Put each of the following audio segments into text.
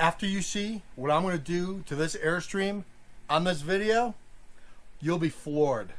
After you see what I'm going to do to this Airstream on this video, you'll be floored.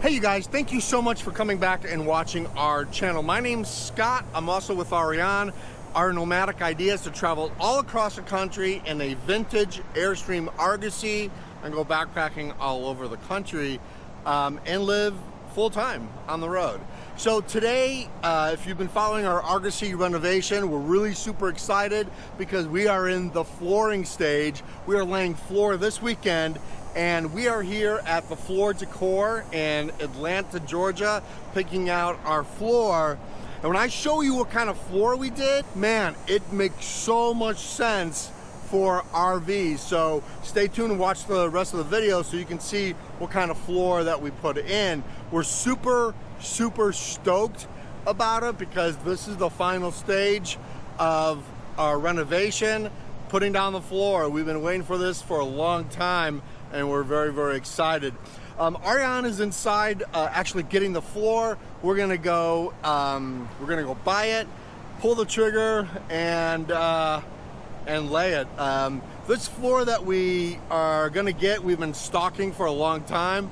Hey you guys, thank you so much for coming back and watching our channel. My name's Scott. I'm also with Ariane. Our nomadic idea is to travel all across the country in a vintage Airstream Argosy and go backpacking all over the country and live full-time on the road. So today, if you've been following our Argosy renovation, we're really super excited because we are in the flooring stage. We are laying floor this weekend, and we are here at the Floor Decor in Atlanta, Georgia, picking out our floor. And when I show you what kind of floor we did, man, it makes so much sense for RVs. So stay tuned and watch the rest of the video so you can see what kind of floor that we put in. We're super stoked about it because this is the final stage of our renovation, putting down the floor. We've been waiting for this for a long time and we're very excited. Ariane is inside actually getting the floor. We're gonna go buy it, pull the trigger, and lay it. This floor that we are gonna get, we've been stalking for a long time.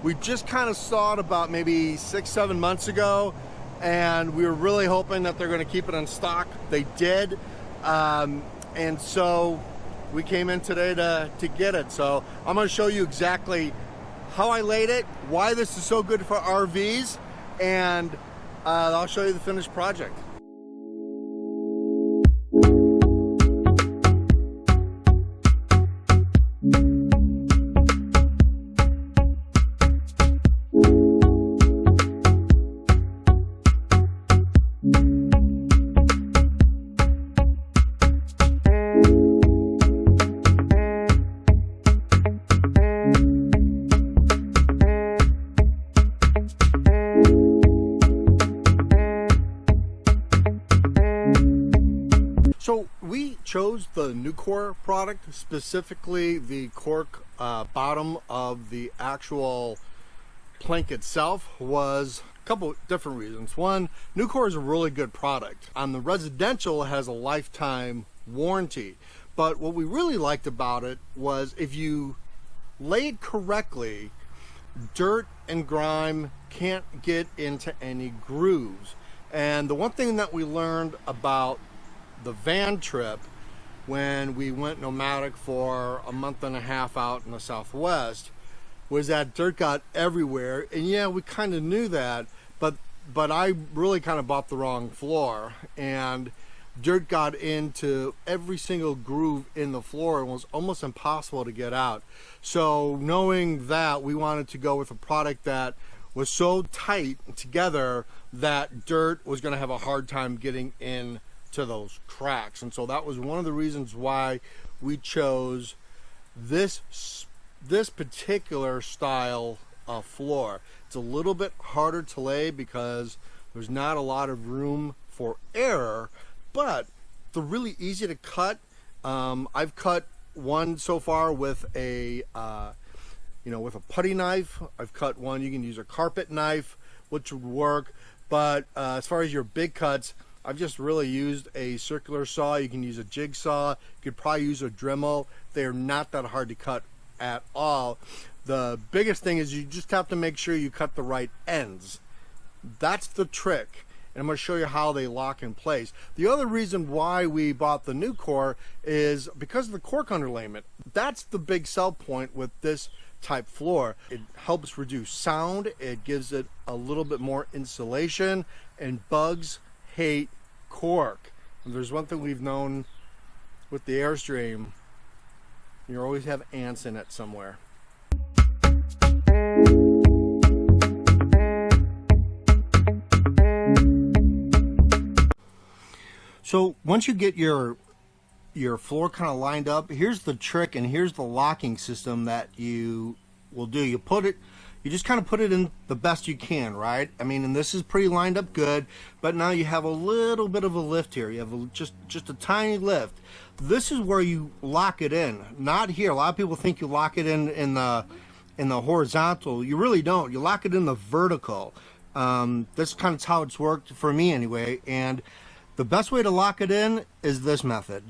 We just kind of saw it about maybe 6-7 months ago, and we were really hoping that they're gonna keep it in stock. They did, and so we came in today to get it. So I'm gonna show you exactly how I laid it, why this is so good for RVs, and I'll show you the finished project. So we chose the NuCore product, specifically the cork bottom of the actual plank itself, was a couple different reasons. One, NuCore is a really good product. On the residential, it has a lifetime warranty. But what we really liked about it was if you lay it correctly, dirt and grime can't get into any grooves. And the one thing that we learned about the van trip when we went nomadic for a month and a half out in the Southwest was that dirt got everywhere. And yeah, we kind of knew that, but I really kind of bought the wrong floor, and dirt got into every single groove in the floor and was almost impossible to get out. So knowing that, we wanted to go with a product that was so tight together that dirt was going to have a hard time getting in to those cracks. And so that was one of the reasons why we chose this particular style of floor. It's a little bit harder to lay because there's not a lot of room for error, but they're really easy to cut. I've cut one so far with a with a putty knife. I've cut one, you can use a carpet knife, which would work. But as far as your big cuts, I've just really used a circular saw. You can use a jigsaw. You could probably use a Dremel. They're not that hard to cut at all. The biggest thing is you just have to make sure you cut the right ends. That's the trick. And I'm going to show you how they lock in place. The other reason why we bought the NuCore is because of the cork underlayment. That's the big sell point with this type floor. It helps reduce sound. It gives it a little bit more insulation, and bugs hate cork. If there's one thing we've known with the Airstream, you always have ants in it somewhere. So once you get your floor kind of lined up, here's the trick, and here's the locking system that you will do. You just kind of put it in the best you can, right? I mean, and this is pretty lined up good, but now you have a little bit of a lift here. You have just a tiny lift. This is where you lock it in, not here. A lot of people think you lock it in in the horizontal. You really don't. You lock it in the vertical. This kind of how it's worked for me anyway, and the best way to lock it in is this method.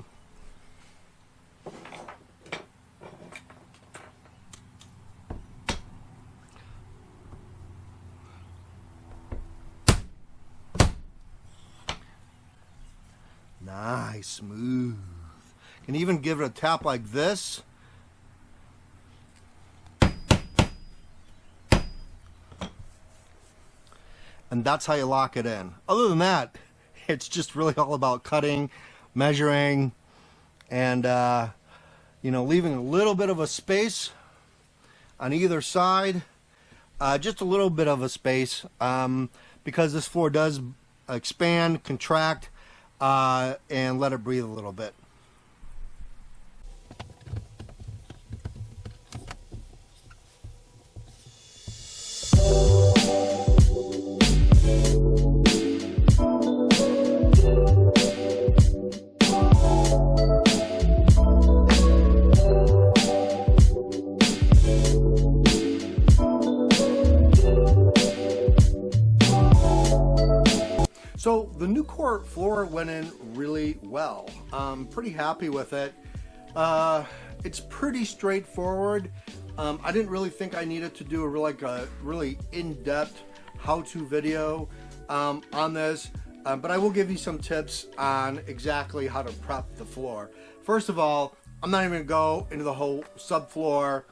Nice, smooth. Can even give it a tap like this. And that's how you lock it in. Other than that, it's just really all about cutting, measuring, and you know, leaving a little bit of a space on either side. Just a little bit of a space, because this floor does expand, contract, and let it breathe a little bit. So the NuCore floor went in really well. I'm pretty happy with it. It's pretty straightforward. I didn't really think I needed to do a really in-depth how-to video on this, but I will give you some tips on exactly how to prep the floor. First of all, I'm not even going to go into the whole subfloor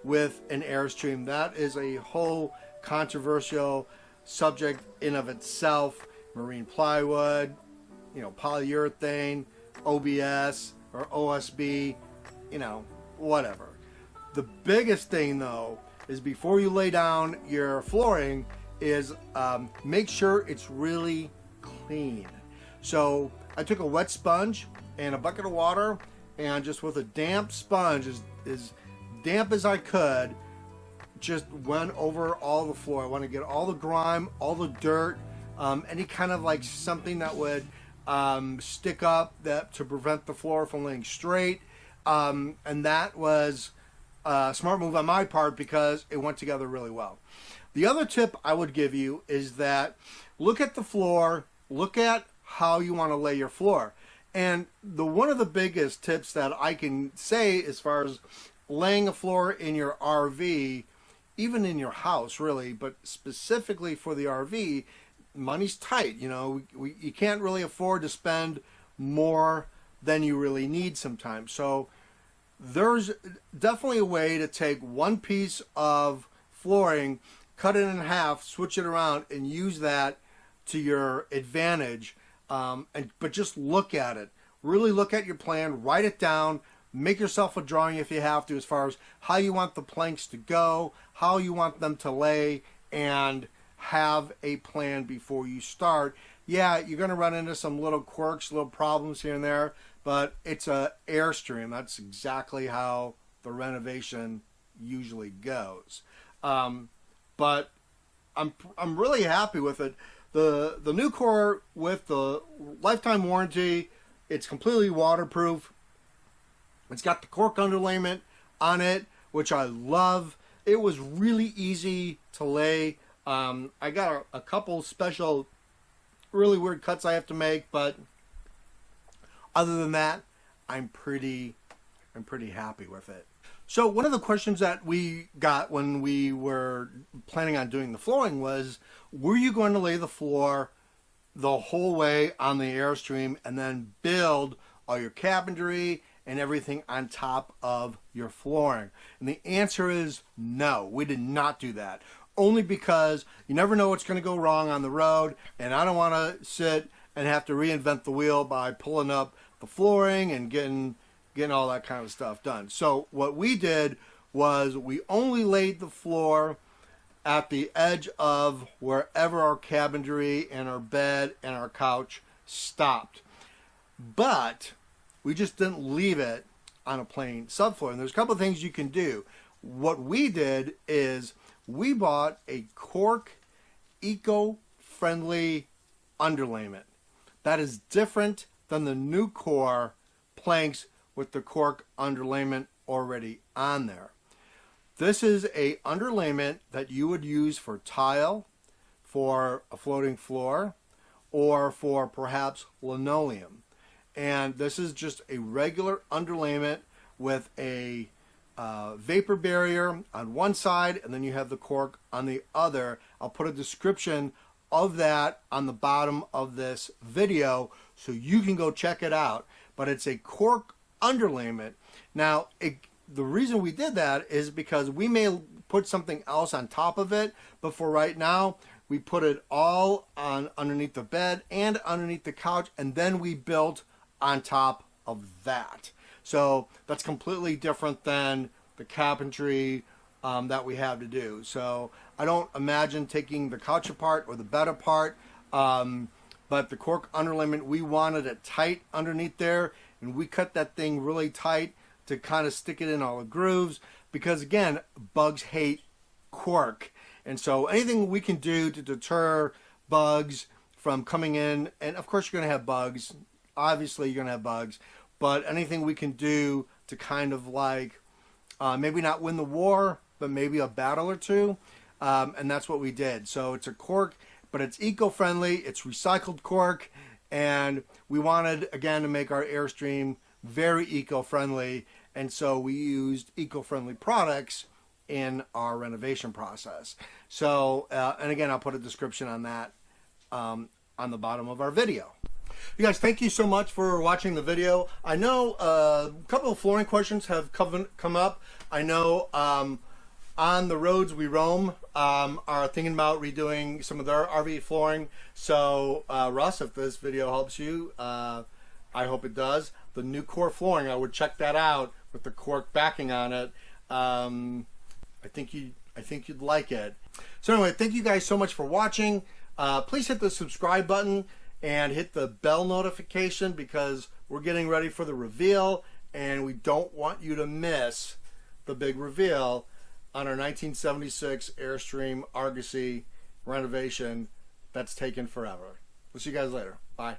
with an Airstream. That is a whole controversial subject in of itself. Marine plywood, you know, polyurethane, OBS or OSB, you know, whatever. The biggest thing though is before you lay down your flooring is make sure it's really clean. So I took a wet sponge and a bucket of water, and just with a damp sponge, as damp as I could, just went over all the floor. I want to get all the grime, all the dirt, any kind of like something that would stick up to prevent the floor from laying straight, and that was a smart move on my part because it went together really well. The other tip I would give you is that look at the floor, look at how you want to lay your floor, and one of the biggest tips that I can say as far as laying a floor in your RV, even in your house really, but specifically for the RV, money's tight. You know, you can't really afford to spend more than you really need sometimes. So there's definitely a way to take one piece of flooring, cut it in half, switch it around, and use that to your advantage. But just look at it. Really look at your plan, write it down, make yourself a drawing if you have to, as far as how you want the planks to go, how you want them to lay, and have a plan before you start. Yeah, you're going to run into some little quirks, little problems here and there, but it's a Airstream. That's exactly how the renovation usually goes. But I'm really happy with it. The NuCore with the lifetime warranty, it's completely waterproof. It's got the Cork underlayment on it, which I love. It was really easy to lay. I got a couple special really weird cuts I have to make, but other than that, I'm pretty happy with it. So one of the questions that we got when we were planning on doing the flooring was, were you going to lay the floor the whole way on the Airstream and then build all your cabinetry and everything on top of your flooring? And the answer is no, we did not do that. Only because you never know what's going to go wrong on the road, and I don't want to sit and have to reinvent the wheel by pulling up the flooring and getting all that kind of stuff done. So what we did was we only laid the floor at the edge of wherever our cabinetry and our bed and our couch stopped. But we just didn't leave it on a plain subfloor. And there's a couple of things you can do. What we did is we bought a Cork eco-friendly underlayment. That is different than the NuCore planks with the Cork underlayment already on there. This is a underlayment that you would use for tile, for a floating floor, or for perhaps linoleum. And this is just a regular underlayment with a vapor barrier on one side, and then you have the cork on the other. I'll put a description of that on the bottom of this video so you can go check it out. But it's a cork underlayment. Now, the reason we did that is because we may put something else on top of it, but for right now, we put it all on underneath the bed and underneath the couch, and then we built on top of that. So that's completely different than the cabinetry that we have to do. So I don't imagine taking the couch apart or the bed apart, but the cork underlayment, we wanted it tight underneath there, and we cut that thing really tight to kind of stick it in all the grooves, because again, bugs hate cork. And so anything we can do to deter bugs from coming in, and of course you're going to have bugs, obviously you're going to have bugs, but anything we can do to kind of like maybe not win the war, but maybe a battle or two, and that's what we did. So it's a cork, but it's eco-friendly, it's recycled cork, and we wanted, again, to make our Airstream very eco-friendly, and so we used eco-friendly products in our renovation process. So, and again, I'll put a description on that on the bottom of our video. You guys, thank you so much for watching the video. I know a couple of flooring questions have come up. I know On the Roads We Roam are thinking about redoing some of their RV flooring. So, Russ, if this video helps you, I hope it does. The NuCore flooring, I would check that out with the cork backing on it. I think you'd like it. So anyway, thank you guys so much for watching. Please hit the subscribe button and hit the bell notification, because we're getting ready for the reveal, and we don't want you to miss the big reveal on our 1976 Airstream Argosy renovation that's taken forever. We'll see you guys later. Bye.